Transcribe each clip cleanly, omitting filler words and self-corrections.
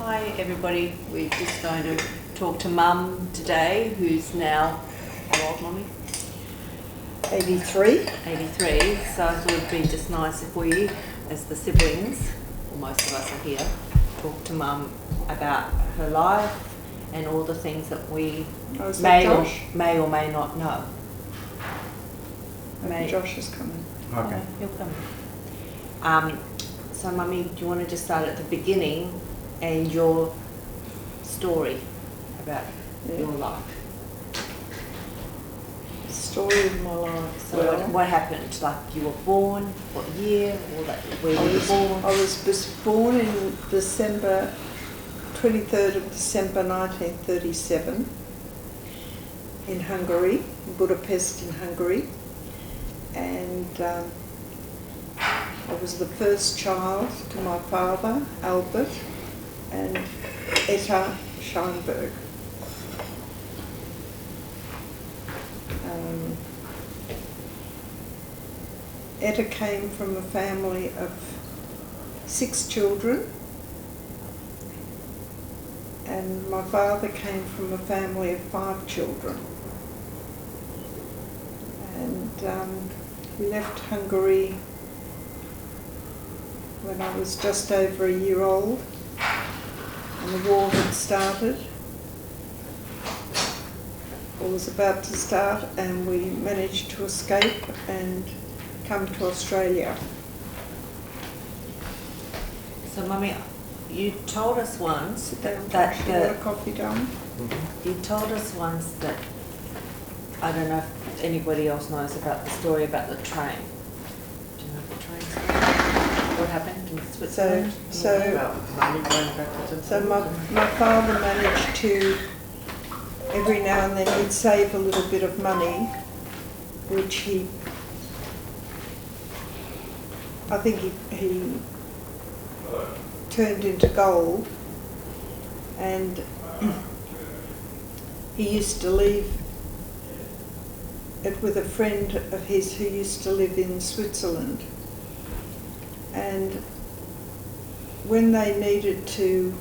Hi everybody, we're just going to talk to Mum today, who's now, how old, Mummy? 83. 83, so I thought it'd be just nice if we, as the siblings, or most of us are here, talk to Mum about her life and all the things that we may or may not know. Josh is coming. Okay. He'll come. So Mummy, do you want to just start at the beginning and your story about your life? The story of my life. So what happened? Like you were born, what year, or that where were you born? I was born in December, 23rd of December 1937 in Hungary, in Budapest in Hungary. And I was the first child to my father, Albert, and Etta Scheinberg. Etta came from a family of 6 children, and my father came from a family of 5 children. And we left Hungary when I was just over a year old, and the war had started, or was about to start, and we managed to escape and come to Australia. So Mummy, you told us once that you want a coffee done? you told us once that, I don't know if anybody else knows about the story about the train. Do you know the train story? What happened in Switzerland? So my father managed to, every now and then he'd save a little bit of money, which I think he turned into gold, and he used to leave it with a friend of his who used to live in Switzerland. And when they needed to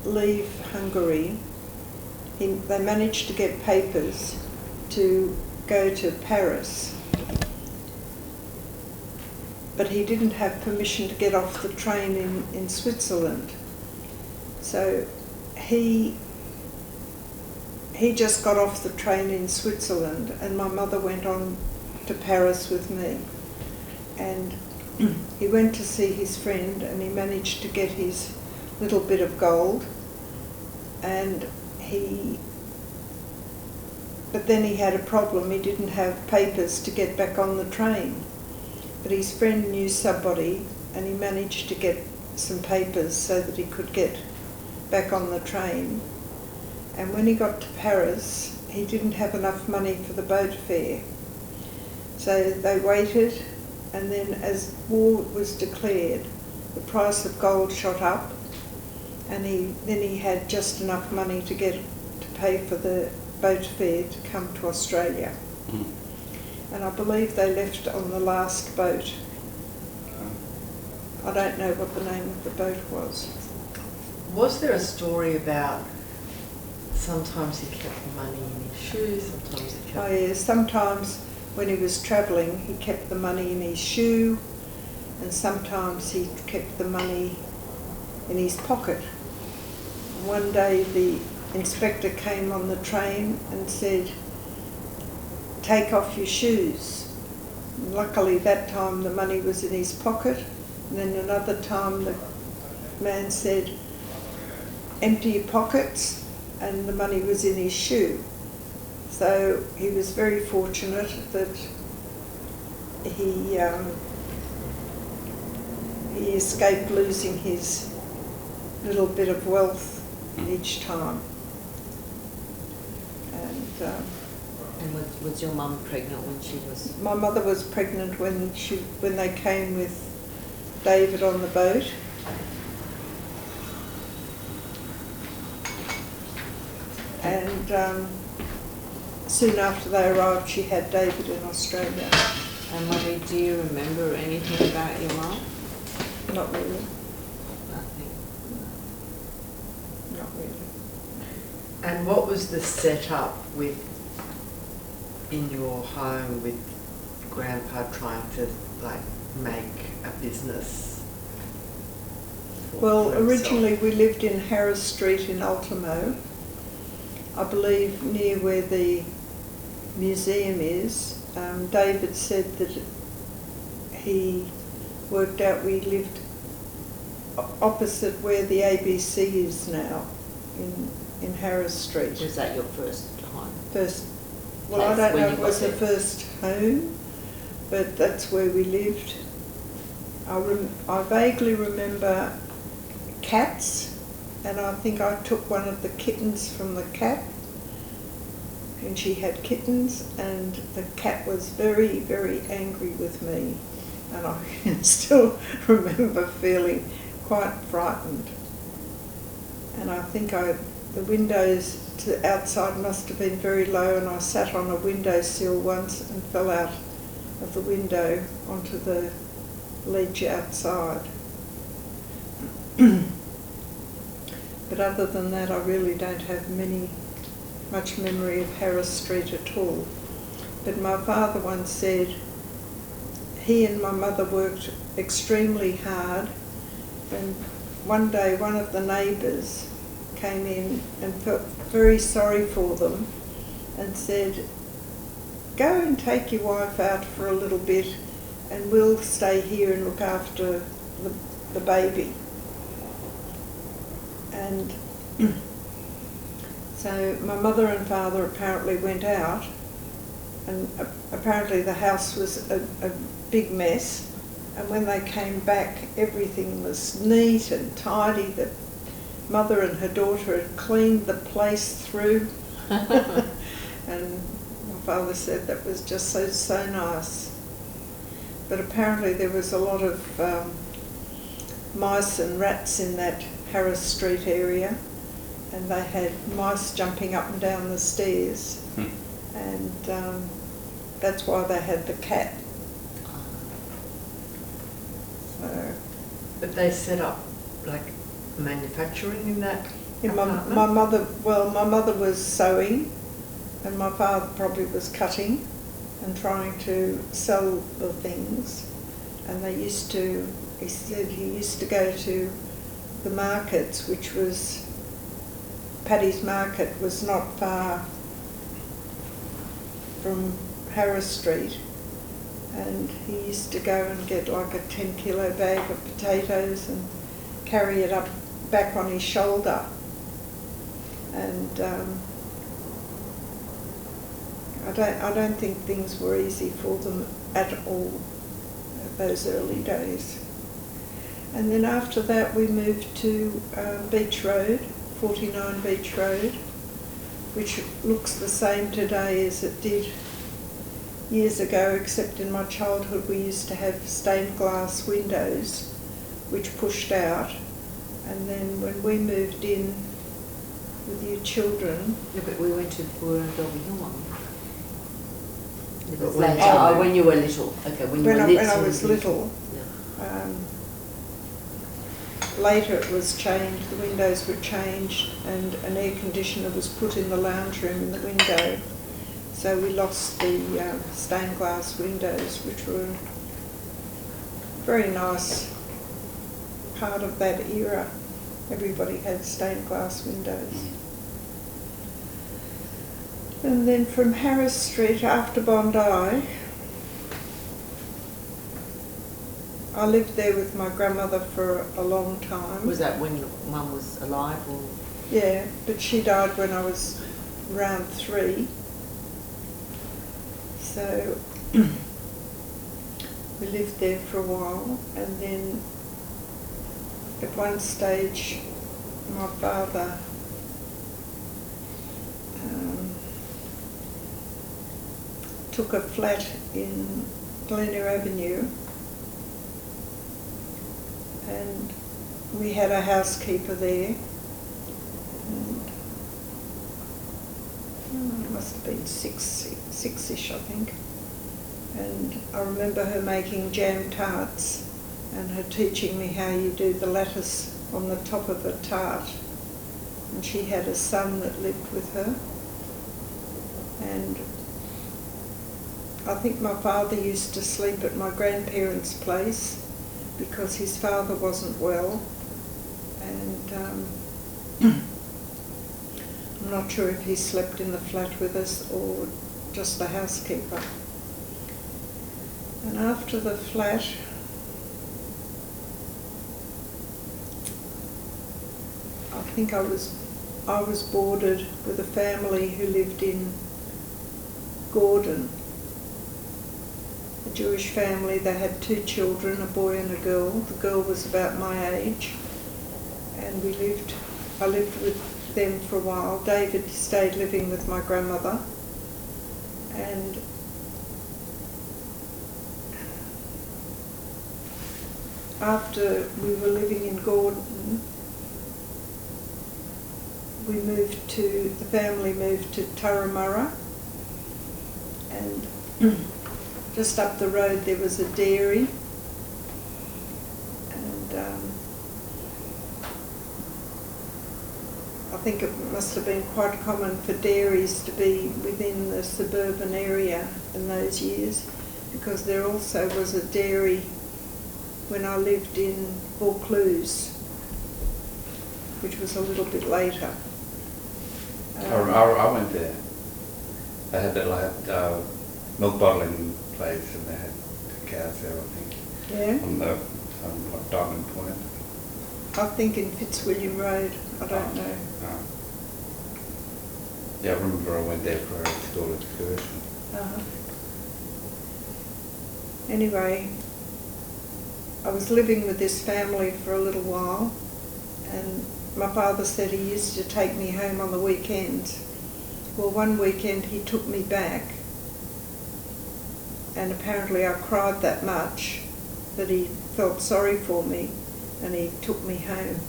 leave Hungary, they managed to get papers to go to Paris. But he didn't have permission to get off the train in Switzerland. So he just got off the train in Switzerland, and my mother went on to Paris with me. And he went to see his friend, and he managed to get his little bit of gold. But then he had a problem. He didn't have papers to get back on the train. But his friend knew somebody, and he managed to get some papers so that he could get back on the train. And when he got to Paris, he didn't have enough money for the boat fare. So they waited, and then as war was declared, the price of gold shot up, and then he had just enough money to pay for the boat fare to come to Australia. And I believe they left on the last boat. I don't know what the name of the boat was. Was there a story about sometimes he kept the money in his shoes, sometimes he kept... Oh yeah, sometimes when he was travelling he kept the money in his shoe, and sometimes he kept the money in his pocket. One day the inspector came on the train and said, "Take off your shoes." And luckily that time the money was in his pocket, and then another time the man said, "Empty your pockets," and the money was in his shoe. So he was very fortunate that he escaped losing his little bit of wealth each time. And was your mum pregnant when she was? My mother was pregnant when they came with David on the boat. And soon after they arrived, she had David in Australia. And Mummy, do you remember anything about your mum? Not really. Nothing. And what was the setup with in your home with Grandpa trying to like make a business? Well, for himself? originally we lived in Harris Street in Ultimo, I believe near where the museum is. David said that he worked out we lived opposite where the ABC is now, in Harris Street. Was that your first home? First, well, I Place don't when know you if it was got the there. first home, but that's where we lived. I vaguely remember cats, and I think I took one of the kittens from the cat, and she had kittens, and the cat was very, very angry with me, and I can still remember feeling quite frightened. And I think the windows to outside must have been very low, and I sat on a windowsill once and fell out of the window onto the ledge outside. But other than that, I really don't have much memory of Harris Street at all. But my father once said he and my mother worked extremely hard, and one day one of the neighbours came in and felt very sorry for them and said, "Go and take your wife out for a little bit and we'll stay here and look after the baby." And so my mother and father apparently went out, and apparently the house was a big mess, and when they came back everything was neat and tidy. The mother and her daughter had cleaned the place through and my father said that was just so nice. But apparently there was a lot of mice and rats in that Harris Street area, and they had mice jumping up and down the stairs, and that's why they had the cat. So, But they set up like manufacturing in that yeah, apartment? my mother was sewing, and my father probably was cutting and trying to sell the things. And he said he used to go to the markets, which was, Paddy's Market was not far from Harris Street, and he used to go and get like a 10-kilo bag of potatoes and carry it back on his shoulder. And I don't think things were easy for them at all those early days. And then after that we moved to Beach Road, 49 Beach Road, which looks the same today as it did years ago, except in my childhood we used to have stained glass windows which pushed out, and then when we moved in with your children... Yeah, but we were in Dolby Hill one. It was When later. you- Oh, when you were little. Okay, when you were little. When I was little. Yeah. Later it was changed, the windows were changed, and an air conditioner was put in the lounge room in the window. So we lost the stained glass windows, which were a very nice part of that era. Everybody had stained glass windows. And then from Harris Street after Bondi, I lived there with my grandmother for a long time. Was that when your mum was alive, or? Yeah, but she died when I was around 3. So we lived there for a while, and then at one stage my father took a flat in Glenelg Avenue, and we had a housekeeper there, and it must have been six-ish, I think. And I remember her making jam tarts and her teaching me how you do the lattice on the top of a tart. and she had a son that lived with her. And I think my father used to sleep at my grandparents' place because his father wasn't well, and I'm not sure if he slept in the flat with us or just the housekeeper. And after the flat, I think I was boarded with a family who lived in Gordon, a Jewish family. They had 2 children, a boy and a girl. The girl was about my age, and I lived with them for a while. David stayed living with my grandmother, and after we were living in Gordon, the family moved to Turramurra, and just up the road there was a dairy, and I think it must have been quite common for dairies to be within the suburban area in those years, because there also was a dairy when I lived in Vaucluse, which was a little bit later. I went there. They had that milk bottling place, and they had the cows there, I think. Yeah? On the like Diamond Point. I think in Fitzwilliam Road, I don't know. Oh. Yeah, I remember I went there for a school excursion. Anyway, I was living with this family for a little while, and my father said he used to take me home on the weekends. Well, one weekend he took me back, and apparently I cried that much that he felt sorry for me, and he took me home.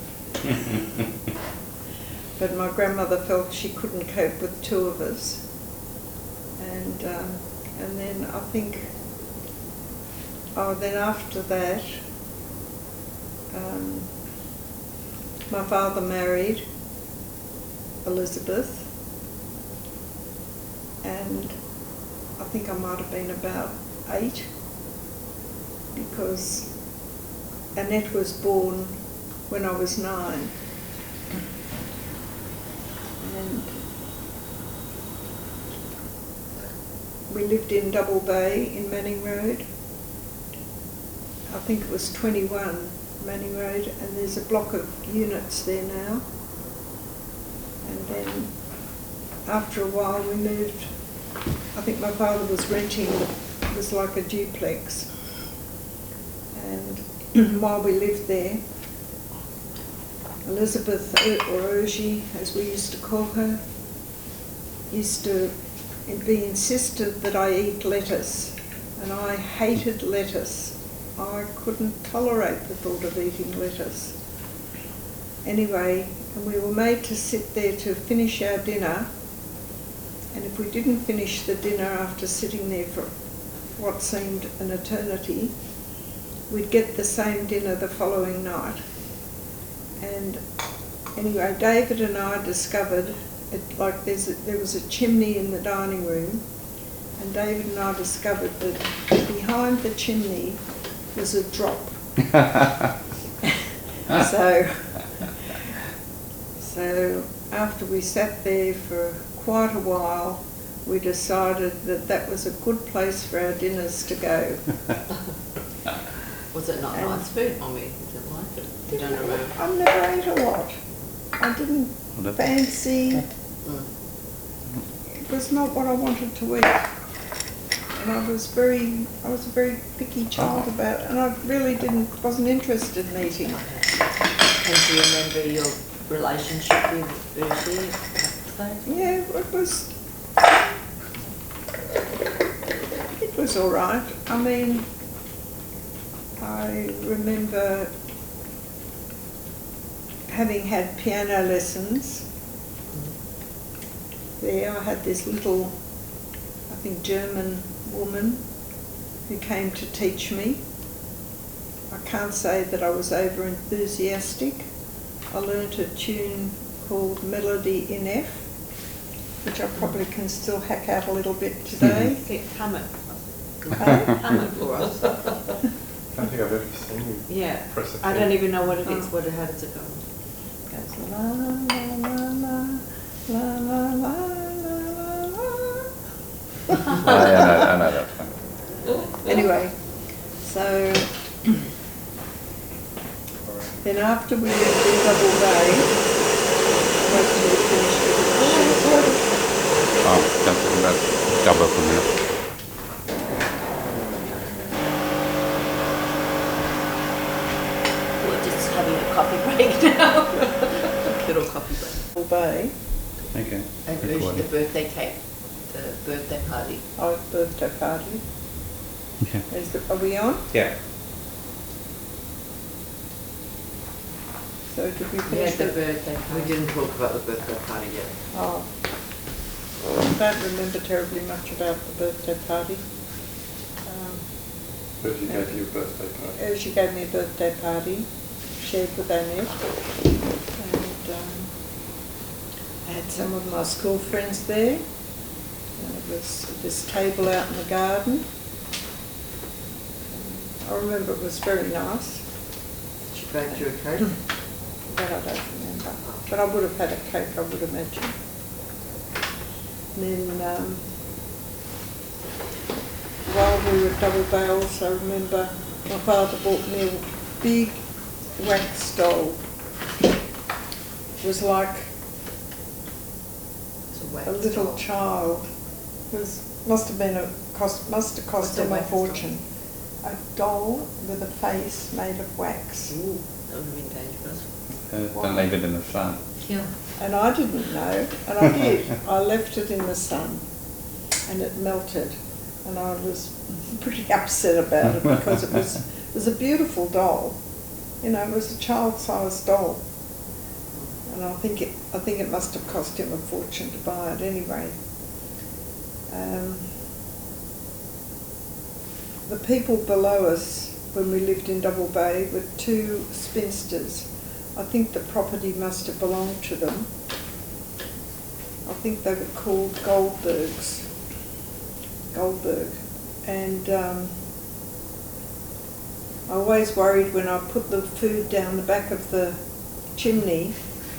But my grandmother felt she couldn't cope with 2 of us, and then I think, then after that, my father married Elizabeth, and I think I might have been about 8, because Annette was born when I was 9. And we lived in Double Bay in Manning Road. I think it was 21 Manning Road, and there's a block of units there now. And then after a while we moved. I think my father was renting, it was like a duplex, and while we lived there, Elizabeth, or Urgie as we used to call her, used to be insistent that I eat lettuce, and I hated lettuce. I couldn't tolerate the thought of eating lettuce. Anyway, and we were made to sit there to finish our dinner, and if we didn't finish the dinner after sitting there for what seemed an eternity, we'd get the same dinner the following night. And anyway, David and I discovered, there was a chimney in the dining room, and David and I discovered that behind the chimney was a drop. So after we sat there for quite a while, we decided that that was a good place for our dinners to go. Was it not nice food, Mommy? Did it like it? You don't remember? I never ate a lot. I didn't fancy. It was not what I wanted to eat. And I was a very picky child about it, and I really wasn't interested in eating. And do you remember your relationship with Urgie? Yeah, it was all right. I mean, I remember having had piano lessons there. I had this little, I think, German woman who came to teach me. I can't say that I was over enthusiastic. I learnt a tune called Melody in F, which I probably can still hack out a little bit today. Hum it. Hey? Hum it for us. I don't think I've ever seen you Yeah. press a I key. don't even know what it is. Oh. How does it go? It goes la la la la la la la la. I know that one. Anyway, so then after we lived in Double Bay, most of it finished with the sheep. Oh, something about double from here. We're just having a coffee break now. Little coffee break. Double Bay, Okay. And the birthday cake, the birthday party. our birthday party. Okay. Are we on? Yeah. So did we Yeah, finish the with? birthday We party. didn't talk about the birthday party yet. Oh, I don't remember terribly much about the birthday party. Where did you go to your birthday party? She gave me a birthday party, shared with Annette, and I had some of my school friends there. And it was at this table out in the garden. I remember it was very nice, She baked you a cake? but I don't remember. But I would have had a cake, I would imagine. And then while we were at Double Bay, also I remember my father bought me a big wax doll. It was like It's a wax a little doll. child. It must have cost What's a him a wax doll? fortune. A doll with a face made of wax. Ooh, that would have been dangerous. Don't leave it in the sun. Yeah. And I didn't know, and I did. I left it in the sun and it melted. And I was pretty upset about it because it was a beautiful doll. You know, it was a child-sized doll. And I think it must have cost him a fortune to buy it anyway. The people below us, when we lived in Double Bay, were two spinsters. I think the property must have belonged to them. I think they were called Goldberg. And I always worried when I put the food down the back of the chimney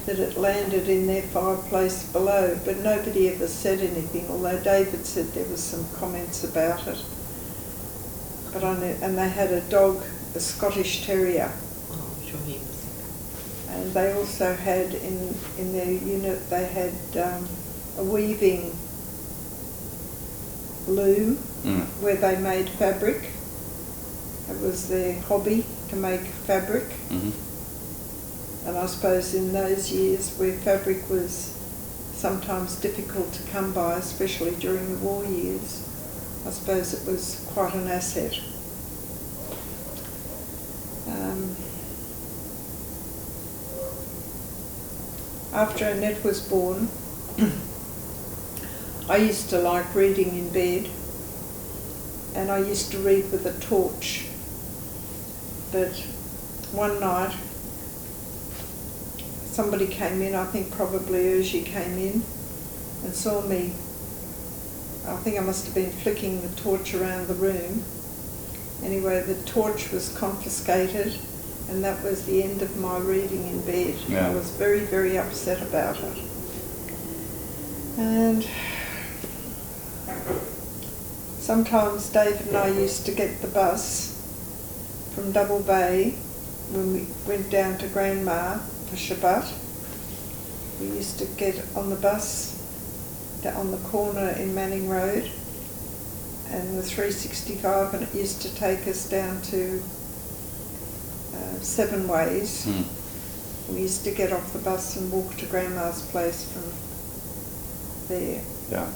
that it landed in their fireplace below, but nobody ever said anything, although David said there was some comments about it. But and they had a dog, a Scottish Terrier, Oh, I'm sure he was. and they also had in their unit, they had a weaving loom where they made fabric. It was their hobby to make fabric. Mm-hmm. And I suppose in those years where fabric was sometimes difficult to come by, especially during the war years, I suppose it was quite an asset. After Annette was born, I used to like reading in bed, and I used to read with a torch. But one night, somebody came in, I think probably Urgie came in and saw me. I think I must have been flicking the torch around the room. Anyway, the torch was confiscated, and that was the end of my reading in bed. Yeah. I was very, very upset about it. And sometimes David and I used to get the bus from Double Bay when we went down to Grandma for Shabbat. We used to get on the bus on the corner in Manning Road and the 365, and it used to take us down to Seven Ways. We used to get off the bus and walk to Grandma's place from there. Yeah.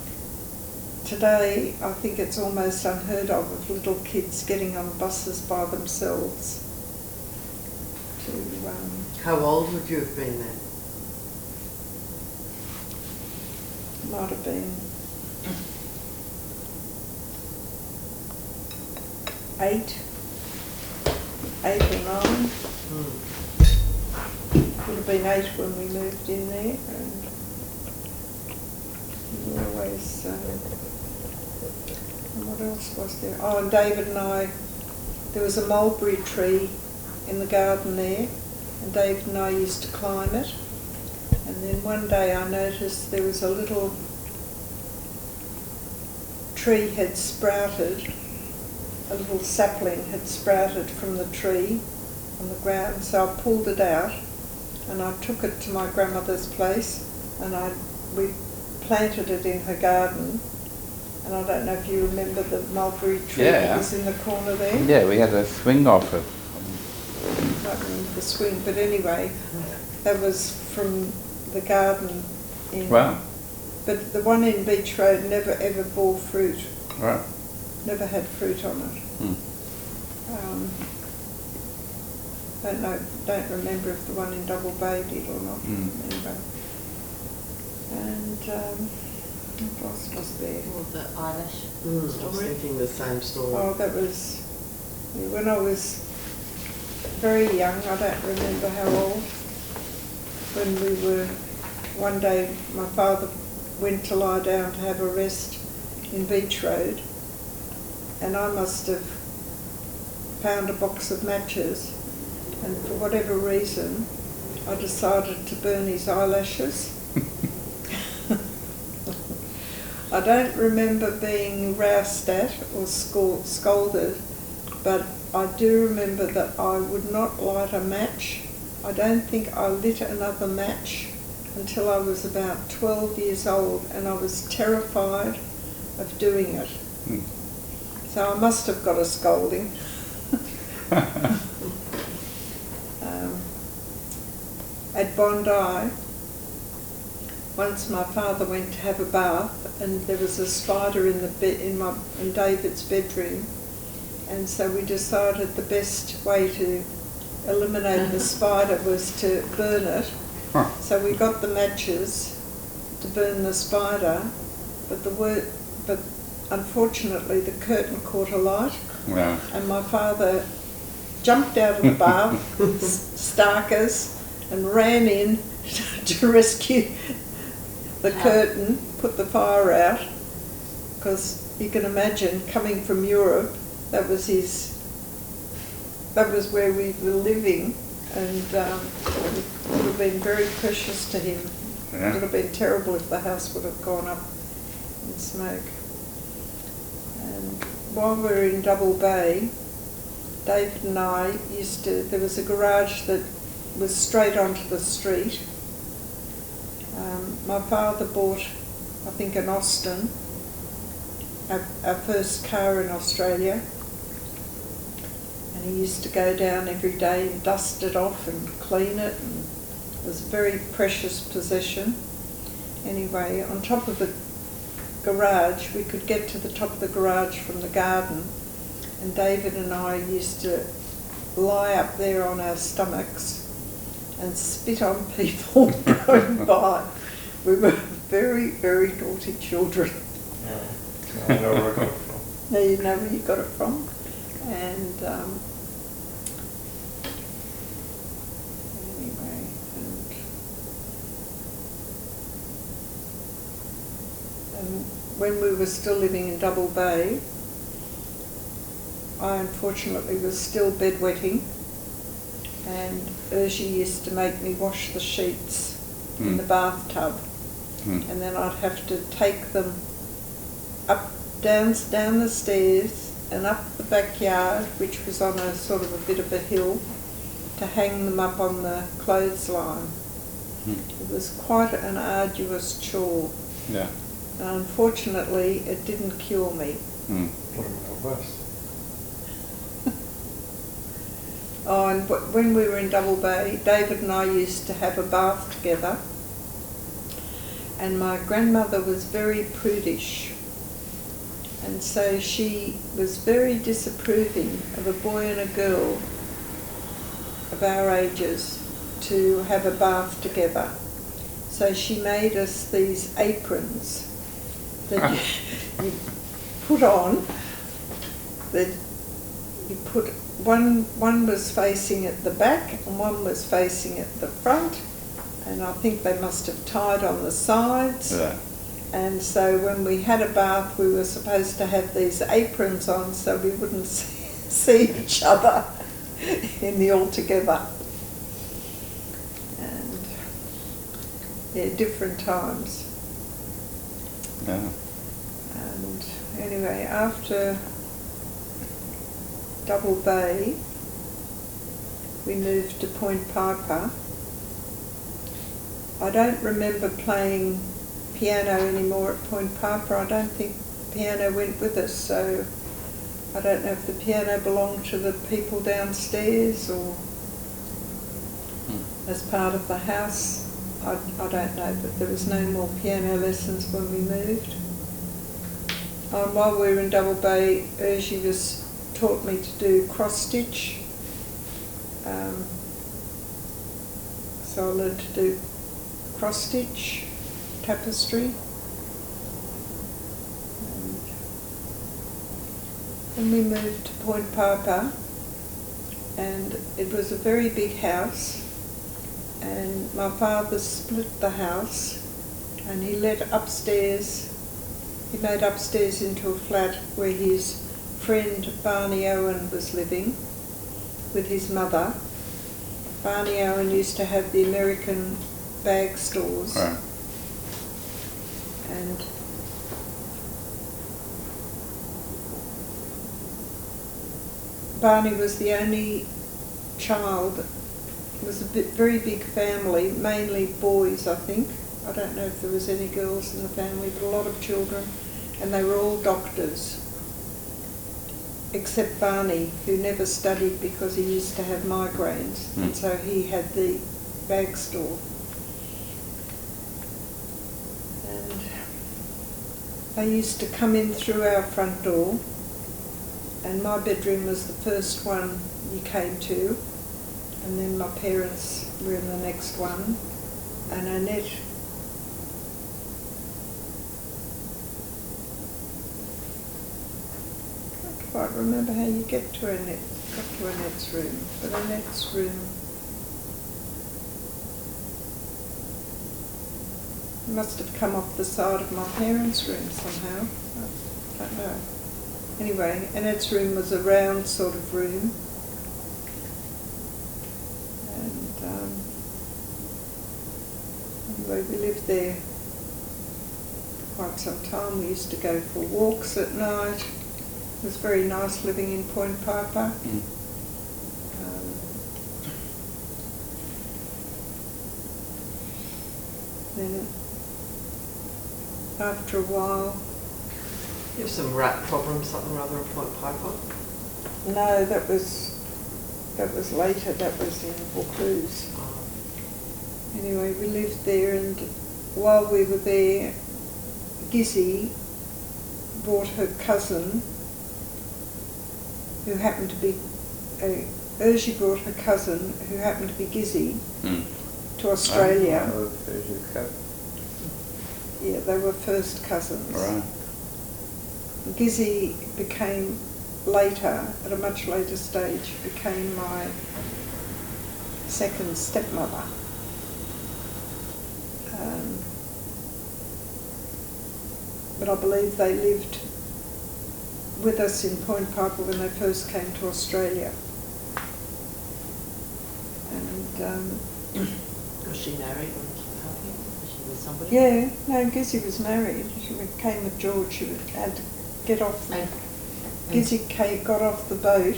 Today, I think it's almost unheard of little kids getting on buses by themselves. How old would you have been then? Might have been 8 or 9. Would have been 8 when we moved in there. and what else was there? Oh, and David and I, there was a mulberry tree in the garden there, and David and I used to climb it. And then one day I noticed there was a little tree had sprouted, a little sapling had sprouted from the tree on the ground, so I pulled it out and I took it to my grandmother's place, and we planted it in her garden. And I don't know if you remember the mulberry tree that was in the corner there. Yeah, we had a swing off it. I don't remember the swing, but anyway, that was from the garden in... Wow. But the one in Beach Road never ever bore fruit. Right. Never had fruit on it. Don't remember if the one in Double Bay did or not. Anyway. And what else was there? Or the eyelash I was story. thinking the same story. Oh, that was when I was very young. I don't remember how old. When we were, one day my father went to lie down to have a rest in Beach Road, and I must have found a box of matches, and for whatever reason I decided to burn his eyelashes. I don't remember being roused at or scolded, but I do remember that I would not light a match. I don't think I lit another match until I was about 12 years old, and I was terrified of doing it. So I must have got a scolding. At Bondi, once my father went to have a bath, and there was a spider in the bed in David's bedroom, and so we decided the best way to eliminate the spider was to burn it. So we got the matches to burn the spider, but unfortunately the curtain caught alight, and my father jumped out of the bath, starkers, and ran in to rescue the curtain, put the fire out, because you can imagine, coming from Europe, that was where we were living, and it would have been very precious to him. It would have been terrible if the house would have gone up in smoke. And while we were in Double Bay, David and I there was a garage that was straight onto the street. My father bought, I think, an Austin, our first car in Australia, and he used to go down every day and dust it off and clean it, and it was a very precious possession. Anyway, on top of the garage, we could get to the top of the garage from the garden, and David and I used to lie up there on our stomachs and spit on people going by. We were very, very naughty children. I know where I got it from. Now you know where you got it from. And anyway, and when we were still living in Double Bay, I unfortunately was still bedwetting, and Urgie used to make me wash the sheets in the bathtub, and then I'd have to take them down the stairs and up the backyard, which was on a sort of a bit of a hill, to hang them up on the clothesline. It was quite an arduous chore. Yeah. And unfortunately, it didn't kill me. What about worse? Oh, and when we were in Double Bay, David and I used to have a bath together, and my grandmother was very prudish, and so she was very disapproving of a boy and a girl of our ages to have a bath together. So she made us these aprons that you put on, that you put, one was facing at the back and one was facing at the front, and I think they must have tied on the sides. Yeah. And so when we had a bath, we were supposed to have these aprons on so we wouldn't see each other in the altogether. And yeah, different times. Yeah. And anyway, after Double Bay, we moved to Point Piper. I don't remember playing piano anymore at Point Piper. I don't think piano went with us, so I don't know if the piano belonged to the people downstairs or as part of the house. I don't know, but there was no more piano lessons when we moved. And while we were in Double Bay, Urgie taught me to do cross stitch. So I learned to do cross stitch, tapestry. And we moved to Point Piper, and it was a very big house, and my father split the house and he made upstairs into a flat where his friend Barney Owen was living with his mother. Barney Owen used to have the American bag stores. Right. And Barney was the only child. It was a very big family, mainly boys, I think. I don't know if there was any girls in the family, but a lot of children, and they were all doctors, except Barney, who never studied because he used to have migraines, and so he had the bag store. And they used to come in through our front door, and my bedroom was the first one you came to, and then my parents were in the next one, and Annette I can't remember how you got to Annette's room, but Annette's room must have come off the side of my parents' room somehow. I don't know. Anyway, Annette's room was a round sort of room, and anyway, we lived there for quite some time. We used to go for walks at night. It was very nice living in Point Piper. Then after a while... You have some rat problems, something or other at Point Piper? No, that was later. That was in Vaucluse. Anyway, we lived there, and while we were there, Gizzy brought her cousin, who happened to be, Urgie brought her cousin, who happened to be Gizzy, to Australia. Yeah, they were first cousins. Right. Gizzy became later, at a much later stage, became my second stepmother. But I believe they lived with us in Point Piper when they first came to Australia. And Was she married when she was helping? Was she with somebody? yeah, no, Gizzy was married. She came with George. She had to get off. Gizzy got off the boat,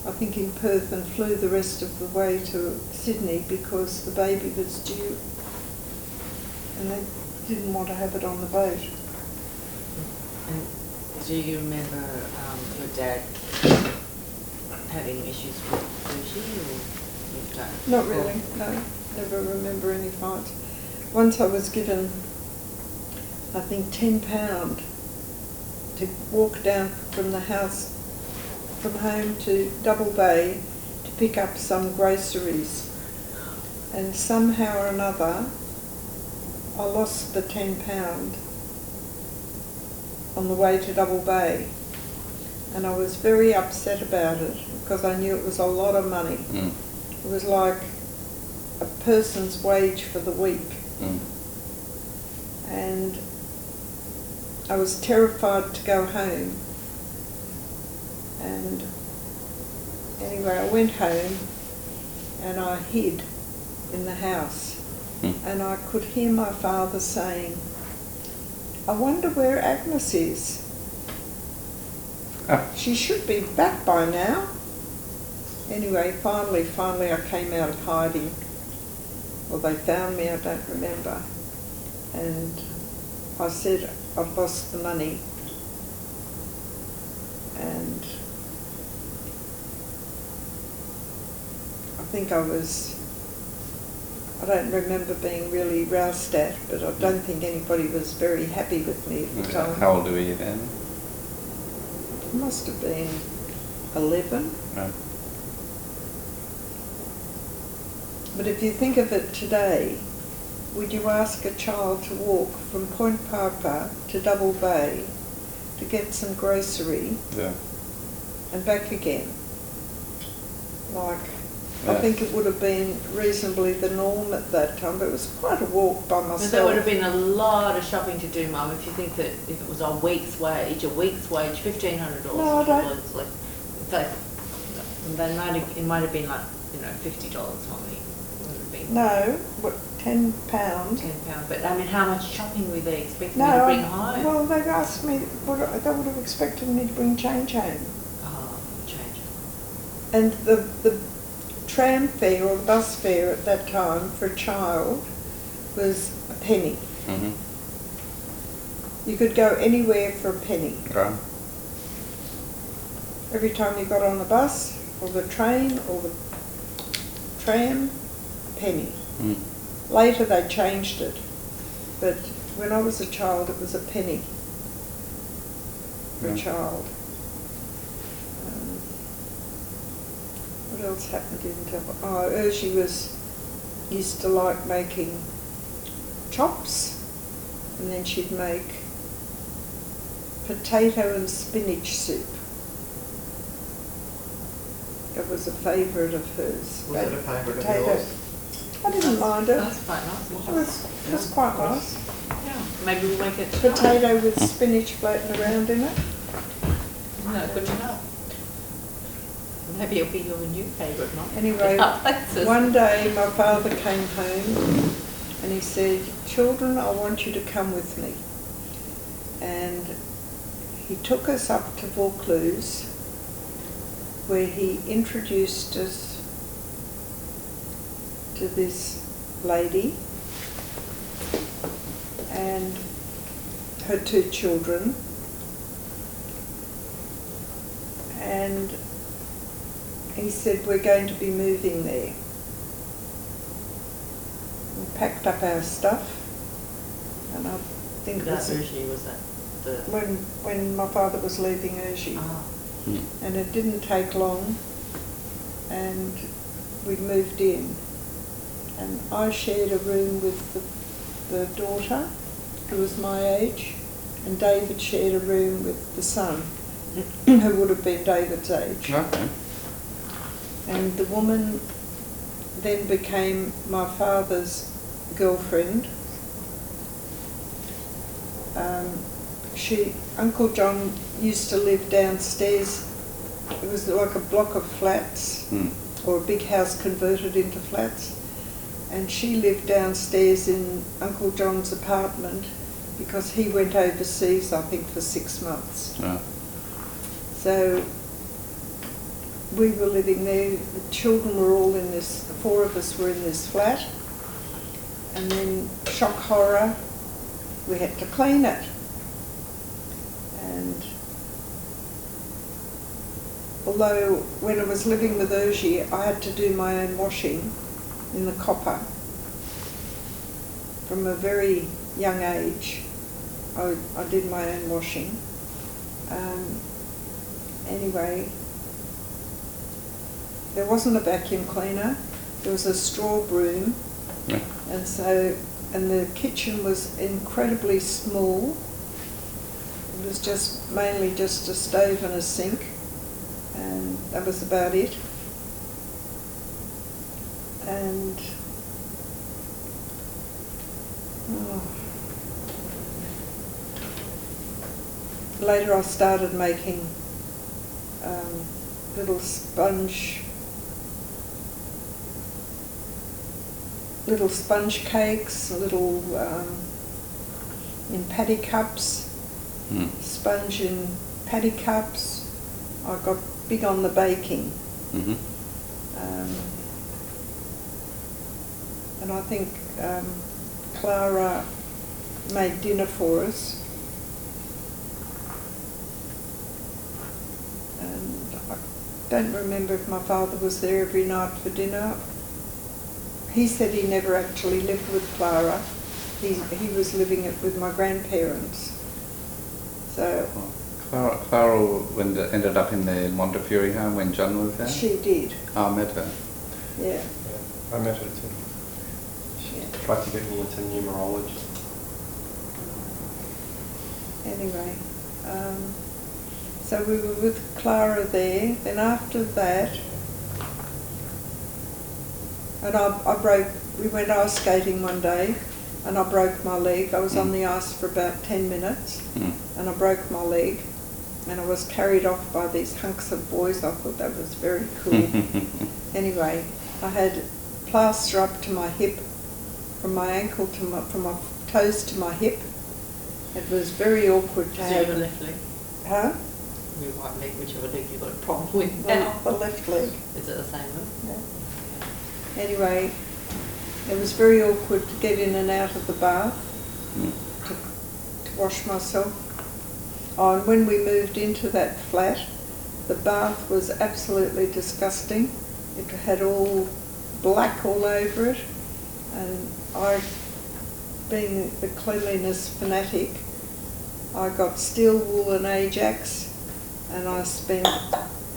I think in Perth, and flew the rest of the way to Sydney because the baby was due, and they didn't want to have it on the boat. And do you remember your dad having issues with Urgie, or you don't? Not really, no. Never remember any fights. Once I was given, I think, £10 to walk down from the house, from home to Double Bay to pick up some groceries. And somehow or another, I lost the £10 on the way to Double Bay. And I was very upset about it because I knew it was a lot of money. It was like a person's wage for the week. And I was terrified to go home. And anyway, I went home and I hid in the house. And I could hear my father saying, I wonder where Agnes is. She should be back by now. Anyway, finally I came out of hiding. Well, they found me, I don't remember. And I said I'd lost the money. And I think I don't remember being really roused at, but I don't think anybody was very happy with me at the time. How old were you then? I must have been 11. Right. But if you think of it today, would you ask a child to walk from Point Piper to Double Bay to get some grocery Yeah. and back again? Like, I Yeah. think it would have been reasonably the norm at that time, but it was quite a walk by myself. But that would have been a lot of shopping to do, Mum, if you think that if it was a week's wage, $1,500. No, I don't. It's like, it might have been like, $50, Mummy. It would have been No, what, £10? £10. But I mean, how much shopping were they expecting No, me to bring home? well, they've asked me, they would have expected me to bring change home. Oh, change. And the tram fare or the bus fare at that time for a child was a penny. Mm-hmm. You could go anywhere for a penny. Right. Every time you got on the bus or the train or the tram, a penny. Mm. Later they changed it, but when I was a child it was a penny for a Yeah. child. What else happened in Double? Oh, Urgie used to like making chops, and then she'd make potato and spinach soup. It was a favourite of hers. Was it a favourite of Potato. yours? I didn't mind it. That's quite nice. It was quite nice. Yeah. Maybe we'll make it. Potato with spinach floating around in it. No, good to know. Maybe it'll be your new favourite, Mum. Anyway, Places. one day my father came home and he said, "Children, I want you to come with me." And he took us up to Vaucluse, where he introduced us to this lady and her 2 children, and he said, "We're going to be moving there." We packed up our stuff, and I think it That was Urgie, was that the... when my father was leaving Urgie. Ah. Mm. And it didn't take long, and we moved in. And I shared a room with the daughter, who was my age, and David shared a room with the son, who would have been David's age. Okay. And the woman then became my father's girlfriend. Uncle John used to live downstairs. It was like a block of flats, or a big house converted into flats. And she lived downstairs in Uncle John's apartment because he went overseas, I think, for 6 months. Yeah. So we were living there, the children were all in this, the 4 of us were in this flat, and then, shock horror, we had to clean it. And although when I was living with Urgie, I had to do my own washing in the copper. From a very young age, I did my own washing. Anyway, there wasn't a vacuum cleaner, there was a straw broom, Yeah. and the kitchen was incredibly small. It was mainly just a stove and a sink, and that was about it. And later I started making little sponge cakes, little in patty cups, sponge in patty cups. I got big on the baking. And I think Clara made dinner for us. And I don't remember if my father was there every night for dinner. He said he never actually lived with Clara. He was living it with my grandparents. So Clara ended up in the Montefiore home when John was there? she did. I met her. Yeah. Yeah, I met her too. She tried to get me into numerology. Anyway, so we were with Clara there. Then after that, and we went ice skating one day, and I broke my leg. I was on the ice for about 10 minutes, and I broke my leg, and I was carried off by these hunks of boys. I thought that was very cool. Anyway, I had plaster up to my hip, from my ankle to from my toes to my hip. It was very awkward to have. Your left leg? Huh? Your right leg, whichever leg you've got a problem with Well, now. the left leg. Is it the same one? Yeah. Anyway, it was very awkward to get in and out of the bath to wash myself. Oh, and when we moved into that flat, the bath was absolutely disgusting. It had all black all over it, and I, being the cleanliness fanatic, I got steel wool and Ajax, and I spent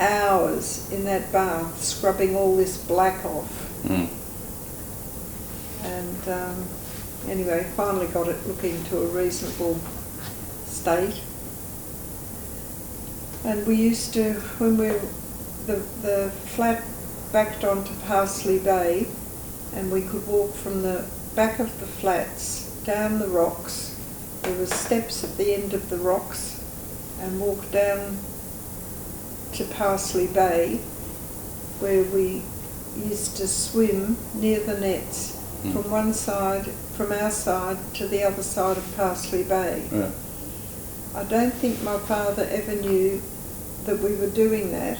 hours in that bath scrubbing all this black off. And anyway, finally got it looking to a reasonable state. And we used to, when the flat backed onto Parsley Bay, and we could walk from the back of the flats down the rocks. There were steps at the end of the rocks, and walk down to Parsley Bay, where we used to swim near the nets from one side, from our side to the other side of Parsley Bay. Yeah. I don't think my father ever knew that we were doing that,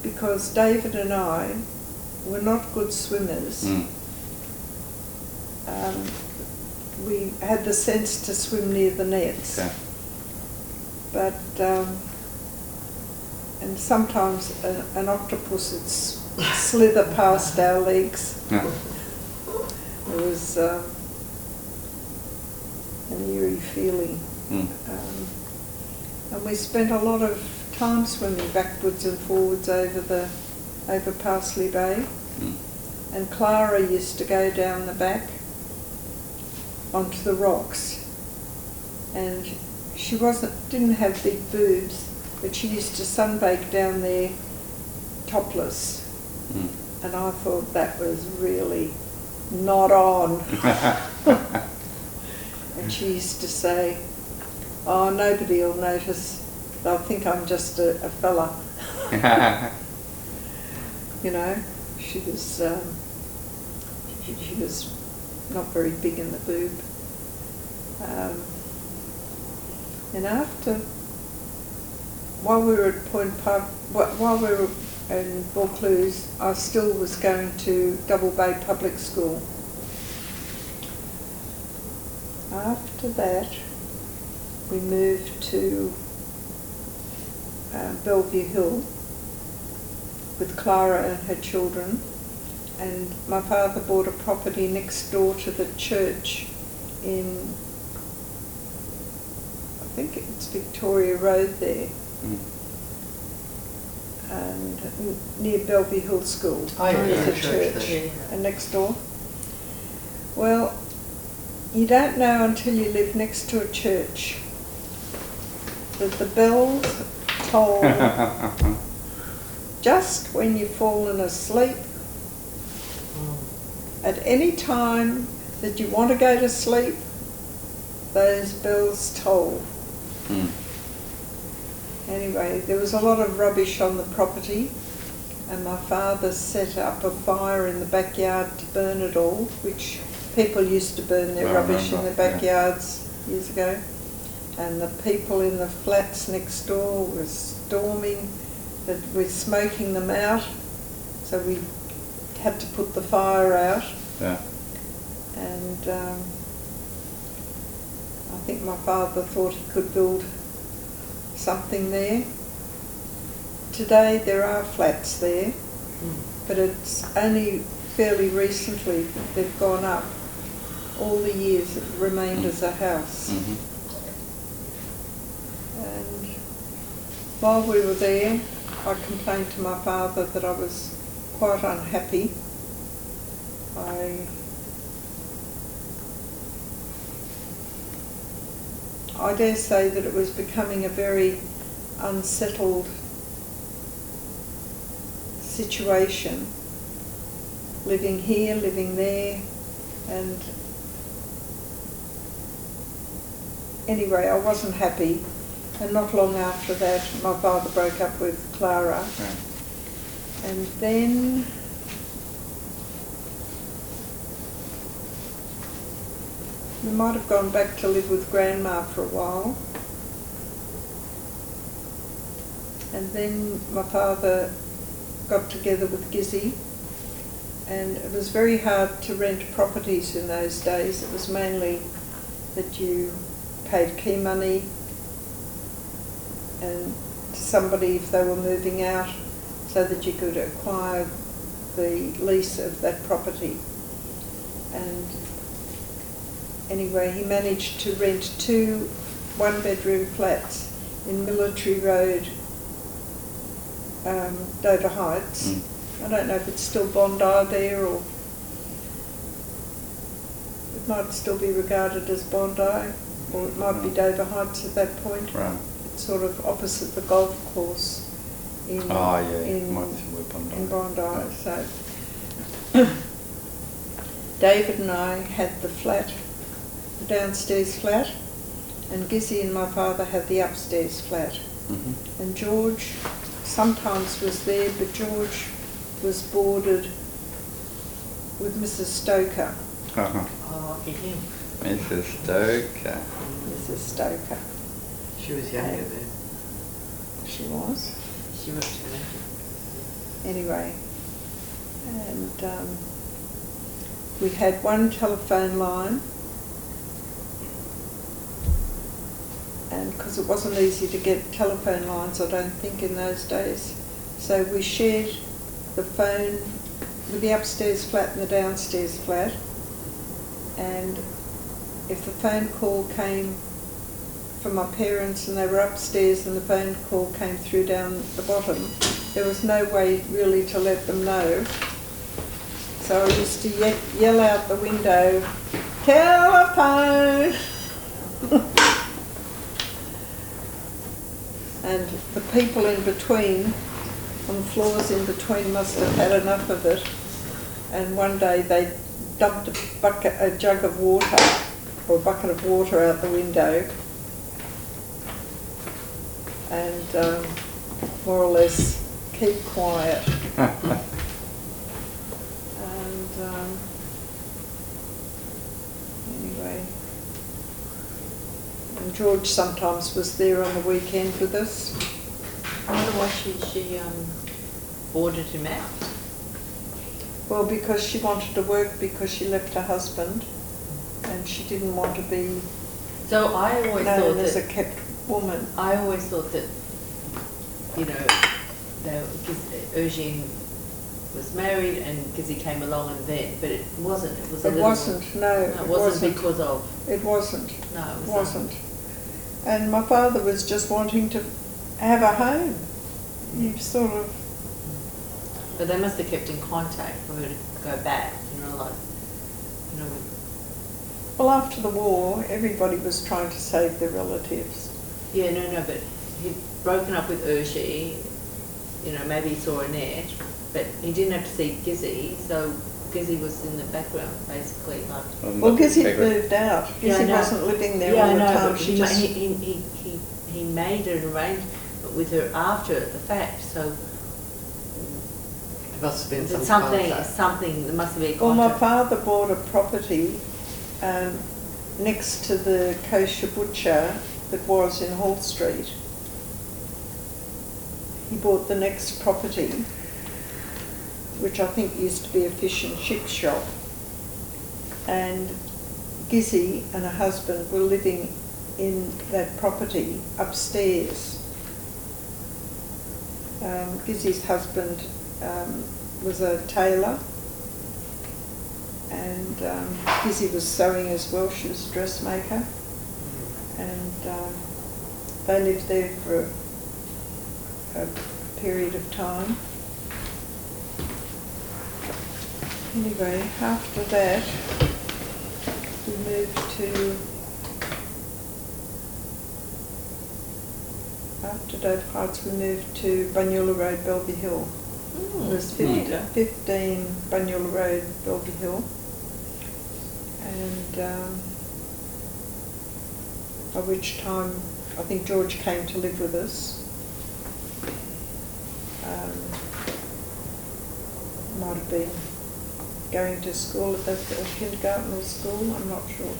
because David and I were not good swimmers. We had the sense to swim near the nets. Okay. But and sometimes an octopus would slither past our legs. Yeah. It was an eerie feeling. And we spent a lot of time swimming backwards and forwards over Parsley Bay. And Clara used to go down the back onto the rocks, and she didn't have big boobs, but she used to sunbake down there topless. And I thought that was really not on. And she used to say, "Oh, nobody will notice. They'll think I'm just a fella." You know, she was not very big in the boob. And after, while we were at while we were in Vaucluse, I still was going to Double Bay Public School. After that, we moved to Bellevue Hill with Clara and her children, and my father bought a property next door to the church in, I think it's Victoria Road there, and near Bellevue Hill School. Oh, yeah, There's a church church, there. and next door. Well, you don't know until you live next to a church that the bells toll just when you've fallen asleep. At any time that you want to go to sleep, those bells toll. Mm. Anyway, there was a lot of rubbish on the property, and my father set up a fire in the backyard to burn it all, which people used to burn their rubbish in their backyards years ago. And the people in the flats next door were storming, that we're smoking them out, so we had to put the fire out. Yeah. And I think my father thought he could build something there. Today there are flats there, but it's only fairly recently they've gone up. All the years it remained as a house. Mm-hmm. And while we were there, I complained to my father that I was quite unhappy. I dare say that it was becoming a very unsettled situation, living here, living there, and anyway, I wasn't happy. And not long after that, my father broke up with Clara. Right. And then we might have gone back to live with Grandma for a while. And then my father got together with Gizzy, and it was very hard to rent properties in those days. It was mainly that you paid key money and to somebody if they were moving out, so that you could acquire the lease of that property. And anyway, he managed to rent 2 one-bedroom flats in Military Road, Dover Heights. I don't know if it's still Bondi there, or it might still be regarded as Bondi, or it might be Dover Heights at that point. Right. It's sort of opposite the golf course in in Bondi. Yeah. So David and I had the flat, the downstairs flat, and Gizzy and my father had the upstairs flat. Mm-hmm. And George sometimes was there, but George was boarded with Mrs. Stoker. Uh-huh. Oh, look at him. Mrs. Stoker. Mrs. Stoker. She was younger then. She was. She was too. Anyway, and we had one telephone line, and because it wasn't easy to get telephone lines, I don't think, in those days, so we shared the phone with the upstairs flat and the downstairs flat. And if the phone call came from my parents and they were upstairs and the phone call came through down the bottom, there was no way really to let them know. So I used to yell out the window, "Telephone!" And the people in between, on the floors in between, must have had enough of it. And one day they dumped a jug of water, or a bucket of water out the window, and more or less keep quiet. And anyway, and George sometimes was there on the weekend with us. I wonder why she ordered him out. Well, because she wanted to work, because she left her husband, and she didn't want to be So I always known thought as a that kept woman. I always thought that, you know, Eugene was married and Gizzy came along and then, but it wasn't. It was a It little. wasn't, no, No, it wasn't because of. It wasn't. No, it It wasn't. And my father was just wanting to have a home. He sort of, But they must have kept in contact for her to go back. You know, like, you know. well, after the war, everybody was trying to save their relatives. Yeah, no, but he'd broken up with Urshi. You know, maybe he saw Annette, but he didn't have to see Gizzy, so Gizzy was in the background, basically. Like, Well, Gizzy moved out. Yeah, I Gizzy know. wasn't living there yeah, all I the know, time. but She he just, he made an arrangement with her after the fact, so There must have been some something, contact. there must have been a Well, my contract. father bought a property next to the kosher butcher that was in Hall Street. He bought the next property, which I think used to be a fish and chip shop, and Gizzy and her husband were living in that property upstairs. Gizzy's husband was a tailor, and Gizzy was sewing as well. She was a dressmaker, and they lived there for a period of time. Anyway, after that, we moved to, after Dove Heights, we moved to Bunyula Road, Bellevue Hill. It was 15 Bunyula Road, Bellevue Hill. And by which time I think George came to live with us. Might have been going to school at that kindergarten or school, I'm not sure.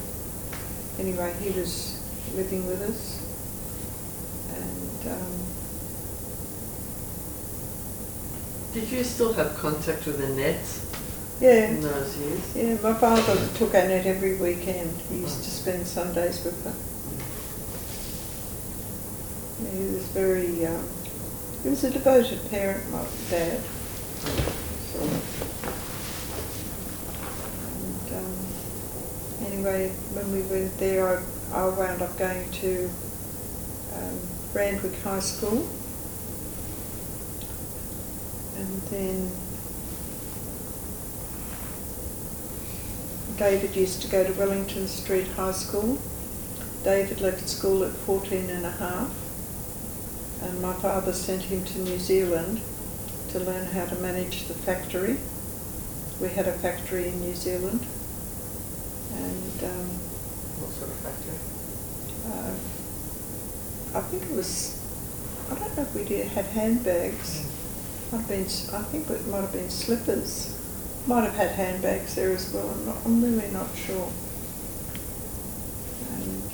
Anyway, he was living with us, and Did you still have contact with Annette yeah, in those years? yeah. My father took Annette every weekend. He used to spend Sundays with her. Yeah, he was very. He was a devoted parent, my dad. So, and anyway, when we went there, I wound up going to Randwick High School, and then David used to go to Wellington Street High School. David left school at 14 and a half, and my father sent him to New Zealand to learn how to manage the factory. We had a factory in New Zealand, and What sort of factory? I think it was, I don't know if we had handbags. Might have been, I think it might have been slippers. Might have had handbags there as well. I'm really not sure. And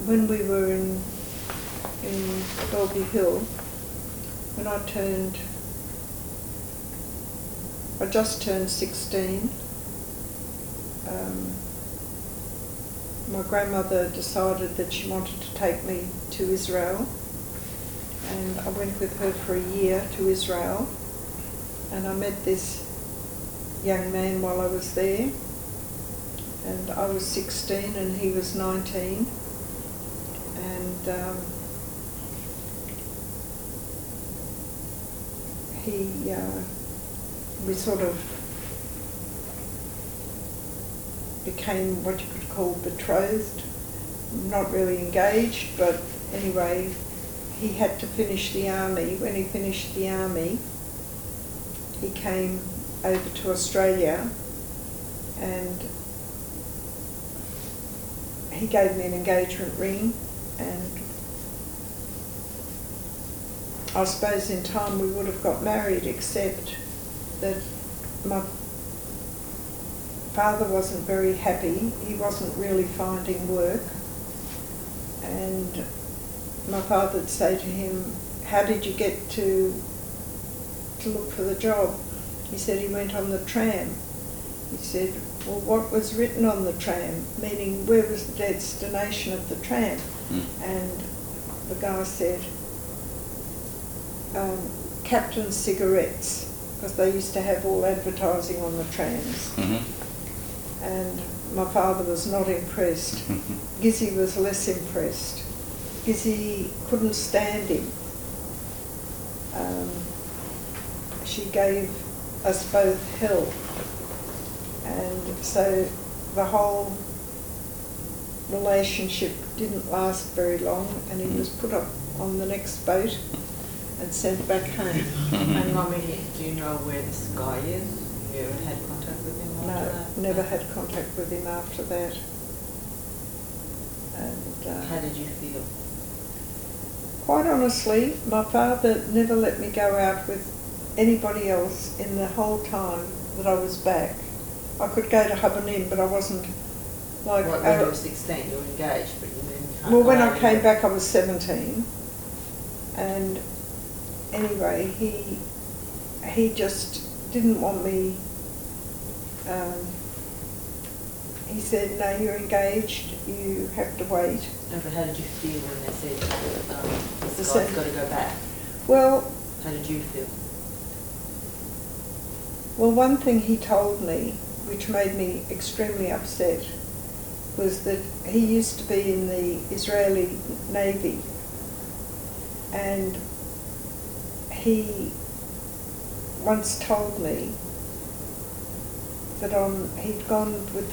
when we were in Bellevue Hill, when I just turned 16, my grandmother decided that she wanted to take me to Israel, and I went with her for a year to Israel, and I met this young man while I was there, and I was 16 and he was 19, and we sort of became what you could call betrothed, not really engaged, but anyway, he had to finish the army. When he finished the army, he came over to Australia, and he gave me an engagement ring, and I suppose in time we would have got married, except that my father wasn't very happy. He wasn't really finding work, and my father would say to him, "How did you get to look for the job?" He said he went on the tram. He said, "Well, what was written on the tram?" Meaning, where was the destination of the tram? And the guy said, Captain Cigarettes, because they used to have all advertising on the trams. And my father was not impressed. Gizzy was less impressed. Gizzy couldn't stand him. She gave us both hell. And so the whole relationship didn't last very long, and he was put up on the next boat and sent back home. And Mummy, do you know where this guy is? you ever had contact with him after No, that? never had contact with him after that. And How did you feel? quite honestly, my father never let me go out with anybody else in the whole time that I was back. I could go to Hub and Inn, but I wasn't like... Like when you were 16, you were engaged, but you can't well, when go I out came anymore. back I was 17. And anyway, he just didn't want me... he said, no, you're engaged, you have to wait. No, but how did you feel when they said, this They guy's said- got to go back? Well, How did you feel? well, one thing he told me, which made me extremely upset, was that he used to be in the Israeli Navy, and he once told me that he'd gone with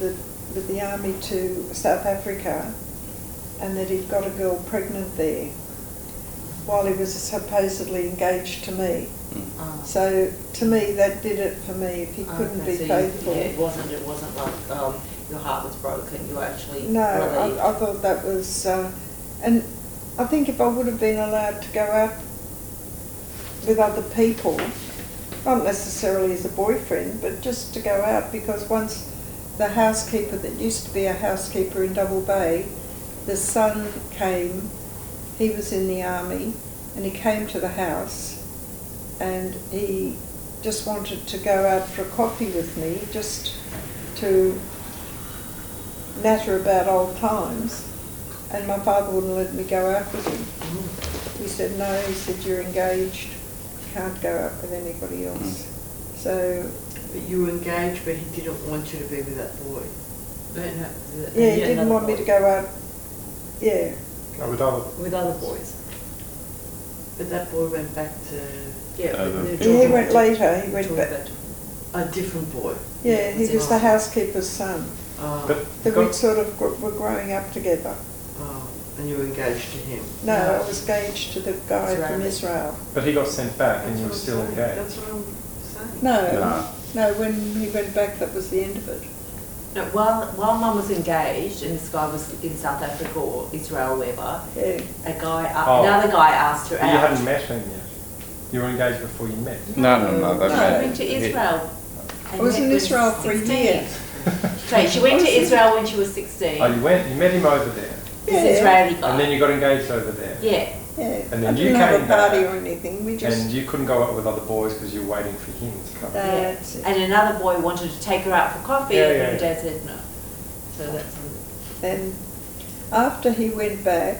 the army to South Africa, and that he'd got a girl pregnant there while he was supposedly engaged to me. So to me, that did it for me. If he couldn't be so faithful. Yeah, it wasn't like your heart was broken. You were actually No, relieved. I thought that was, and I think if I would have been allowed to go out with other people, not necessarily as a boyfriend, but just to go out, because once the housekeeper that used to be a housekeeper in Double Bay, the son came, he was in the army, and he came to the house, and he just wanted to go out for a coffee with me, just to natter about old times, and my father wouldn't let me go out with him. He said, no, he said, you're engaged, you can't go out with anybody else. So, But you were engaged, but he didn't want you to be with that boy. yeah, he didn't want me to go out, yeah. No, with other. with other boys. But that boy went back to Yeah, but they're He talking went about- later, he went talking back, about- a different boy. yeah, he was the housekeeper's son. Oh, But That we sort of were growing up together. oh, and you were engaged to him. No, No. I was engaged to the guy from Israeli. Israel. but he got sent back and you were That's still what I'm saying. engaged. That's what I'm saying. No, no, when he went back, that was the end of it. No, while Mum was engaged and this guy was in South Africa or Israel, wherever, Yeah, another guy asked her But you out. hadn't met him yet. You were engaged before you met. No, they She met. went to Israel. I was in Israel for a year. So she went to Israel when she was 16. Oh, you met him over there, This Yeah. Israeli guy. and then you got engaged over there. Yeah. Yeah, And then I you didn't have came a party back, or anything, we just, And you couldn't go out with other boys because you were waiting for him to come. that's it. And another boy wanted to take her out for coffee, Yeah, and yeah, her yeah. dad said no. So that's Then after he went back,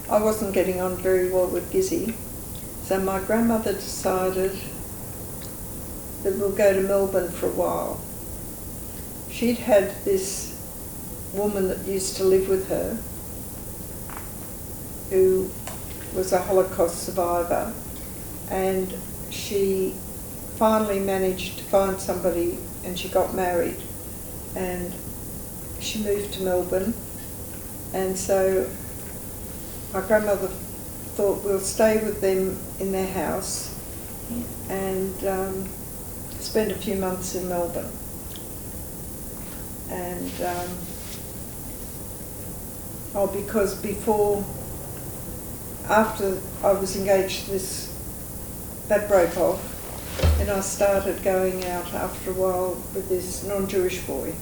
I wasn't getting on very well with Gizzy, so my grandmother decided that we'll go to Melbourne for a while. She'd had this woman that used to live with her, who was a Holocaust survivor, and she finally managed to find somebody and she got married, and she moved to Melbourne, and so my grandmother thought we'll stay with them in their house and spend a few months in Melbourne. And because after I was engaged, that broke off, and I started going out after a while with this non-Jewish boy.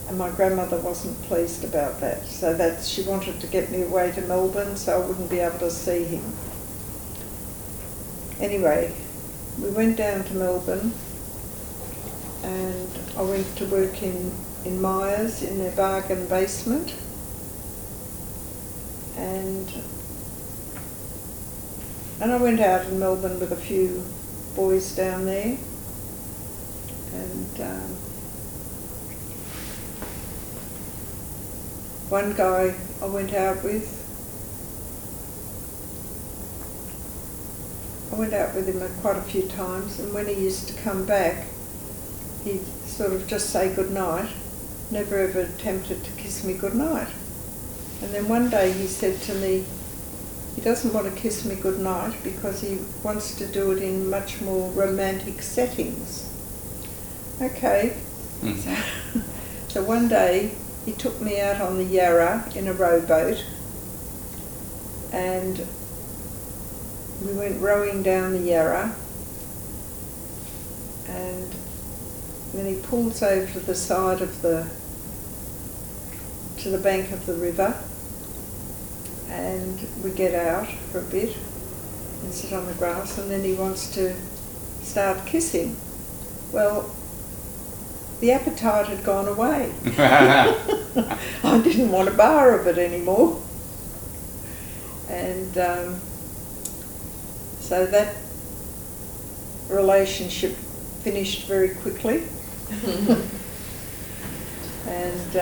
And my grandmother wasn't pleased about that. So she wanted to get me away to Melbourne so I wouldn't be able to see him. Anyway, we went down to Melbourne and I went to work in Myers in their bargain basement. And I went out in Melbourne with a few boys down there. And one guy I went out with him quite a few times, and when he used to come back, he'd sort of just say goodnight, never ever attempted to kiss me goodnight. And then one day he said to me, he doesn't want to kiss me goodnight because he wants to do it in much more romantic settings. Okay. Mm. So one day he took me out on the Yarra in a rowboat, and we went rowing down the Yarra, and then he pulls over to the side of to the bank of the river, and we get out for a bit and sit on the grass, and then he wants to start kissing. Well, the appetite had gone away. I didn't want a bar of it anymore. And so that relationship finished very quickly. And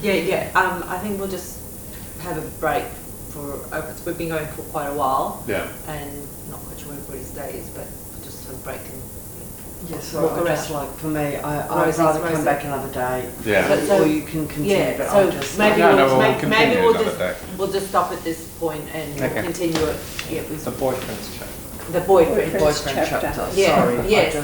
I think we'll just have a break because we've been going for quite a while. Yeah. And not quite sure what his day is, but just have a break and Yes, walk I just around. like, for me, I'd Rosie's- rather come Rosie. back another day. Yeah. So- Or you can continue, but so I just... maybe No, no, we'll, we'll maybe continue we'll another just day. we'll just stop at this point and Okay. continue it. Yeah, with The boyfriend's chat. the boyfriend. Boyfriend's Boyfriend chapter. chapter, Yeah, sorry. I yes. just